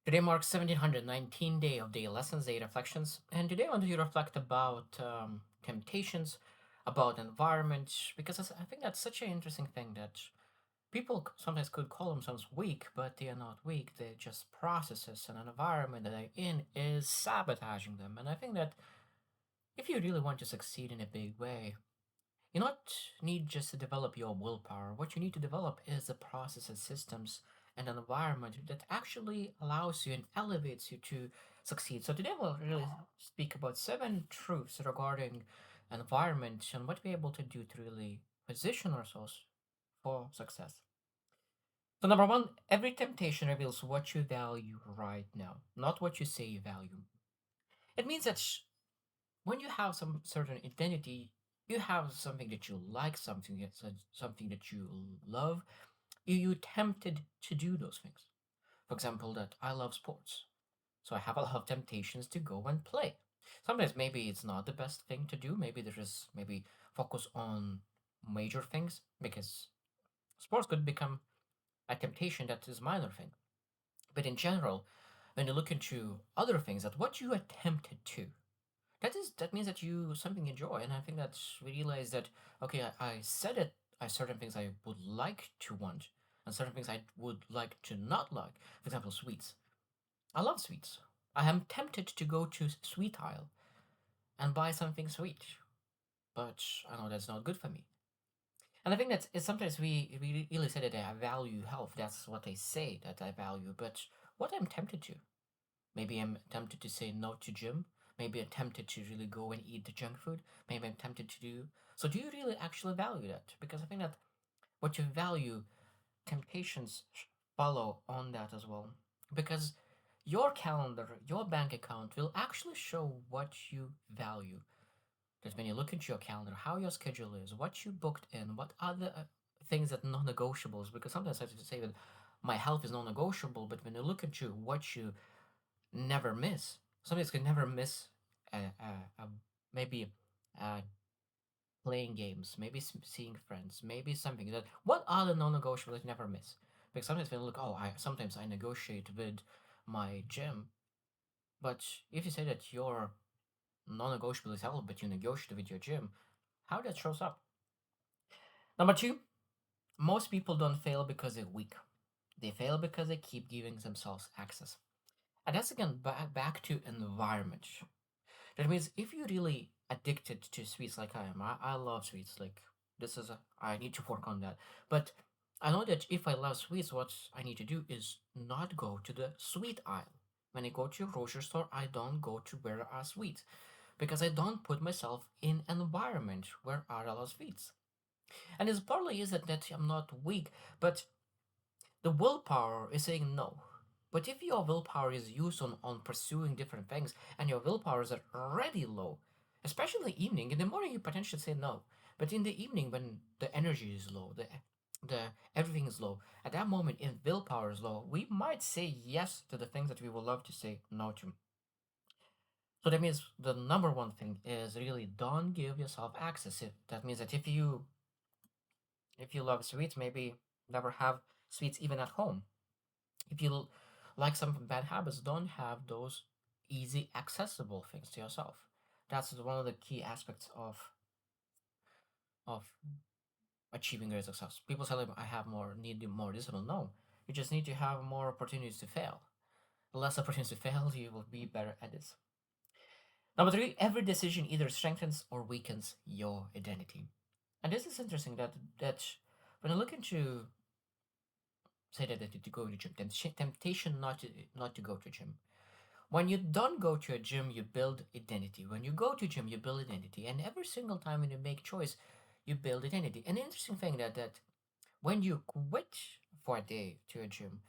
Today marks 1719 day of day lessons, day reflections, and today I want to reflect about temptations, about environment, because I think that's such an interesting thing that people sometimes could call themselves weak, but they are not weak. They're just processes, and an environment that they're in is sabotaging them. And I think that if you really want to succeed in a big way, you not need just to develop your willpower. What you need to develop is the processes, systems, and an environment that actually allows you and elevates you to succeed. So today we'll really speak about 7 truths regarding environment and what we're able to do to really position ourselves for success. So number one, every temptation reveals what you value right now, not what you say you value. It means that when you have some certain identity, you have something that you like, something that you love, you tempted to do those things. For example, that I love sports, so I have a lot of temptations to go and play. Sometimes maybe it's not the best thing to do. Maybe there is maybe focus on major things because sports could become a temptation that is minor thing. But in general, when you look into other things, that what you attempted to, that means that you something enjoy, and I think that we realize that okay, I said it. I certain things I would like to want, and certain things I would like to not like. For example, sweets. I love sweets. I am tempted to go to sweet aisle and buy something sweet, but I know that's not good for me. And I think that is sometimes we really say that I value health. That's what they say that I value, but what I'm tempted to. Maybe I'm tempted to say no to gym. Maybe I'm tempted to really go and eat the junk food. Maybe I'm tempted to do. So, do you really actually value that? Because I think that what you value, temptations follow on that as well. Because your calendar, your bank account will actually show what you value. That when you look into your calendar, how your schedule is, what you booked in, what other things that non-negotiables. Because sometimes I have to say that my health is non-negotiable, but when you look into what you never miss. Some kids can never miss maybe uh, playing games, maybe seeing friends, maybe something that. What are the non-negotiables you never miss? Because sometimes when you look, oh, I sometimes I negotiate with my gym, but if you say that your non-negotiable is health, but you negotiate with your gym, how that shows up? Number two, most people don't fail because they're weak. They fail because they keep giving themselves access. And that's again back to environment. That means if you're really addicted to sweets like I am, I love sweets. Like I need to work on that. But I know that if I love sweets, what I need to do is not go to the sweet aisle. When I go to a grocery store, I don't go to where there are sweets because I don't put myself in an environment where are a lot of sweets. And it's partly is that I'm not weak, but the willpower is saying no. But if your willpower is used on pursuing different things and your willpower is already low, especially in the evening, in the morning you potentially say no. But in the evening when the energy is low, the everything is low, at that moment if willpower is low, we might say yes to the things that we would love to say no to. So that means the number one thing is really don't give yourself access. That means that if you love sweets, maybe never have sweets even at home. If you like some bad habits, don't have those easy accessible things to yourself. That's one of the key aspects of achieving great success. People say like, I have more need more discipline. No, you just need to have more opportunities to fail. The less opportunities to fail, you will be better at this. Number three, every decision either strengthens or weakens your identity. And this is interesting that when I look into say that to go to gym, temptation not to go to gym. When you don't go to a gym, you build identity. When you go to gym, you build identity. And every single time when you make choice, you build identity. An interesting thing that when you quit for a day to a gym,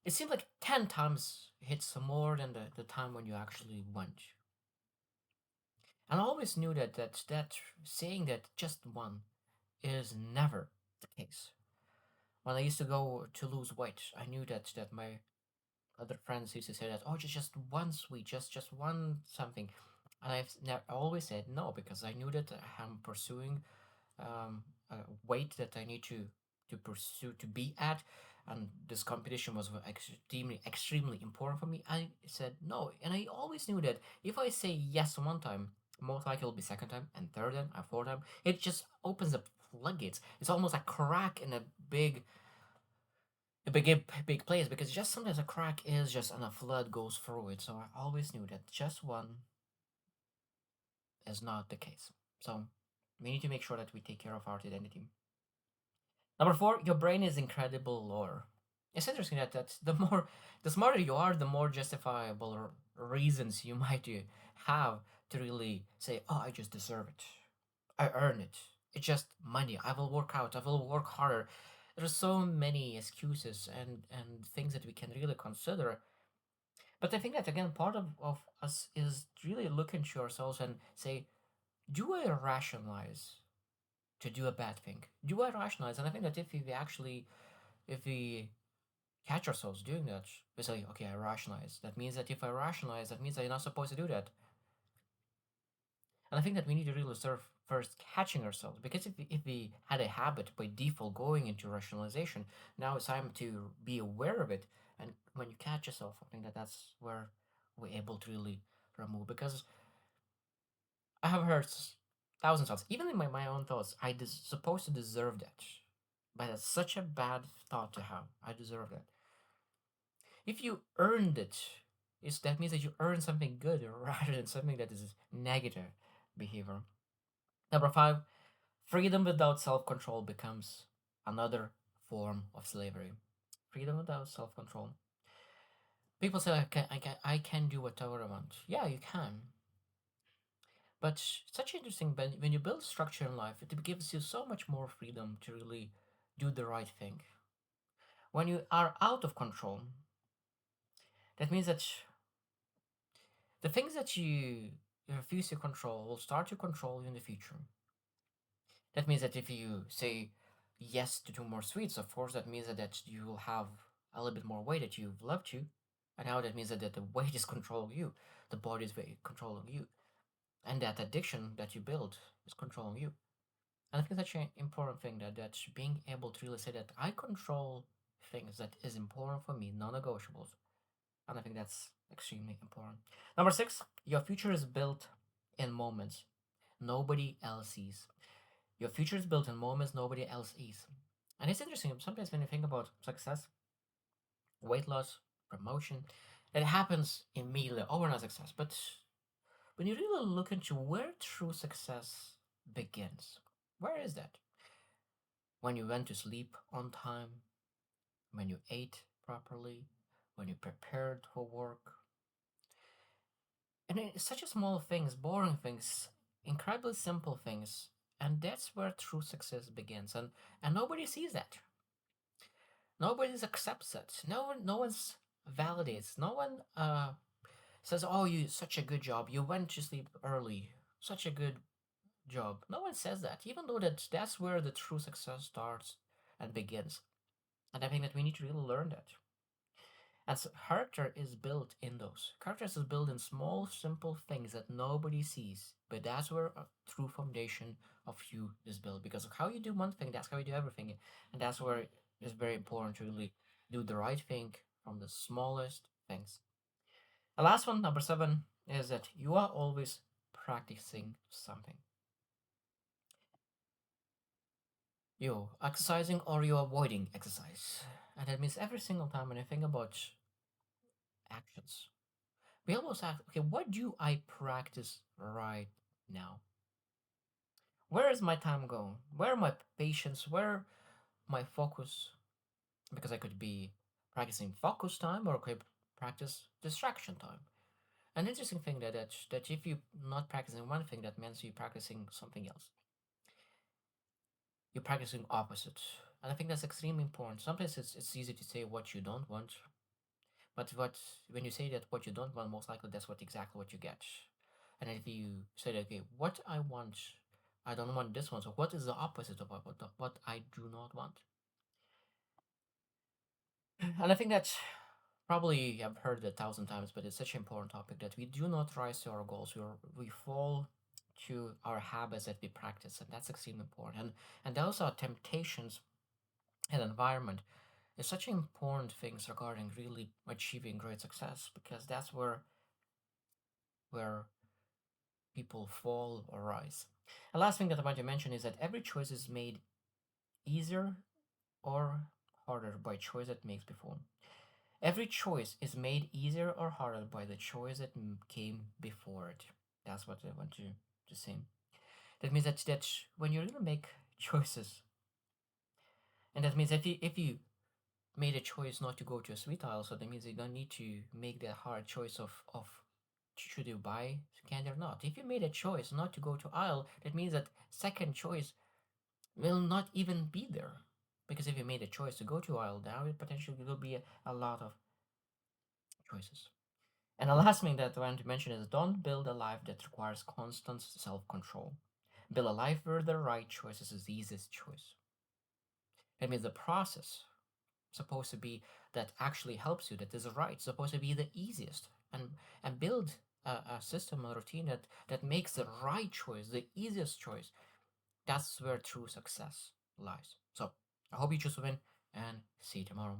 it seems like 10 times hits more than the time when you actually went. And I always knew that saying that just one is never the case. When I used to go to lose weight, I knew that my other friends used to say that, oh, just one sweet, just one something, and I always said no because I knew that I'm pursuing a weight that I need to pursue to be at, and this competition was extremely important for me, I said no. And I always knew that if I say yes one time, most likely it'll be second time and third time and fourth time. It just opens up floodgates. It's almost a crack in a big place, because just sometimes a crack is just and a flood goes through it. So I always knew that just one is not the case. So we need to make sure that we take care of our identity. Number four, your brain is incredible lore. It's interesting that the smarter you are, the more justifiable reasons you might have to really say, oh, I just deserve it. I earn it. It's just money. I will work out. I will work harder. There's so many excuses and things that we can really consider. But I think that again, part of us is really looking to ourselves and say, do I rationalize to do a bad thing? Do I rationalize? And I think that if we catch ourselves doing that, we say, okay, I rationalize. That means that if I rationalize, that means I'm not supposed to do that. And I think that we need to really start first catching ourselves, because if we had a habit by default going into rationalization, now it's time to be aware of it. And when you catch yourself, I think that that's where we're able to really remove. Because I have heard thousands of, even in my own thoughts, supposed to deserve that. But that's such a bad thought to have. I deserve that. If you earned it, that means that you earned something good rather than something that is negative behavior. Number five, freedom without self control becomes another form of slavery. Freedom without self control. People say, I can do whatever I want. Yeah, you can. But such interesting, when you build structure in life, it gives you so much more freedom to really do the right thing. When you are out of control, that means that the things that you refuse to control will start to control you in the future. That means that if you say yes to two more sweets, of course, that means that you will have a little bit more weight that you've loved to. And now that means that the weight is controlling you, the body is controlling you, and that addiction that you build is controlling you. And I think that's an important thing, that being able to really say that I control things that is important for me, non-negotiables. And I think that's extremely important. Number six, your future is built in moments nobody else sees. Your future is built in moments nobody else sees. And it's interesting, sometimes when you think about success, weight loss, promotion, it happens immediately overnight success. But when you really look into where true success begins, where is that? When you went to sleep on time, when you ate properly, when you prepared for work. And it's such a small things, boring things, incredibly simple things. And that's where true success begins. And nobody sees that. Nobody accepts it. No one's validates. No one says, "Oh, you such a good job. You went to sleep early. Such a good job." No one says that, even though that's where the true success starts and begins. And I think that we need to really learn that. As character is built in those. Character is built in small, simple things that nobody sees. But that's where a true foundation of you is built. Because of how you do one thing, that's how you do everything. And that's where it's very important to really do the right thing from the smallest things. The last one, number seven, is that you are always practicing something. You exercising or you avoiding exercise. And that means every single time when I think about actions, we almost ask, okay, what do I practice right now? Where is my time going? Where are my patience? Where my focus? Because I could be practicing focus time or I could practice distraction time. An interesting thing that if you're not practicing one thing, that means you're practicing something else. You're practicing opposite. And I think that's extremely important. Sometimes it's easy to say what you don't want, but when you say that what you don't want, most likely that's exactly what you get. And if you say, that, okay, what I want, I don't want this one. So what is the opposite of what I do not want? And I think that probably I've heard it 1,000 times, but it's such an important topic that we do not rise to our goals. We fall to our habits that we practice, and that's extremely important. And those are temptations and environment. is such important things regarding really achieving great success, because that's where people fall or rise. And last thing that I want to mention is that every choice is made easier or harder by choice it makes before. Every choice is made easier or harder by the choice that came before it. That's what I want to say. That means that when you really make choices, and that means if you made a choice not to go to a sweet aisle, so that means you don't need to make the hard choice of should you buy candy or not. If you made a choice not to go to aisle, that means that second choice will not even be there. Because if you made a choice to go to aisle, now it potentially will be a lot of choices. And the last thing that I want to mention is don't build a life that requires constant self control. Build a life where the right choice is the easiest choice. It means the process supposed to be that actually helps you, that is right, supposed to be the easiest. And build a system, a routine that makes the right choice, the easiest choice. That's where true success lies. So I hope you choose to win and see you tomorrow.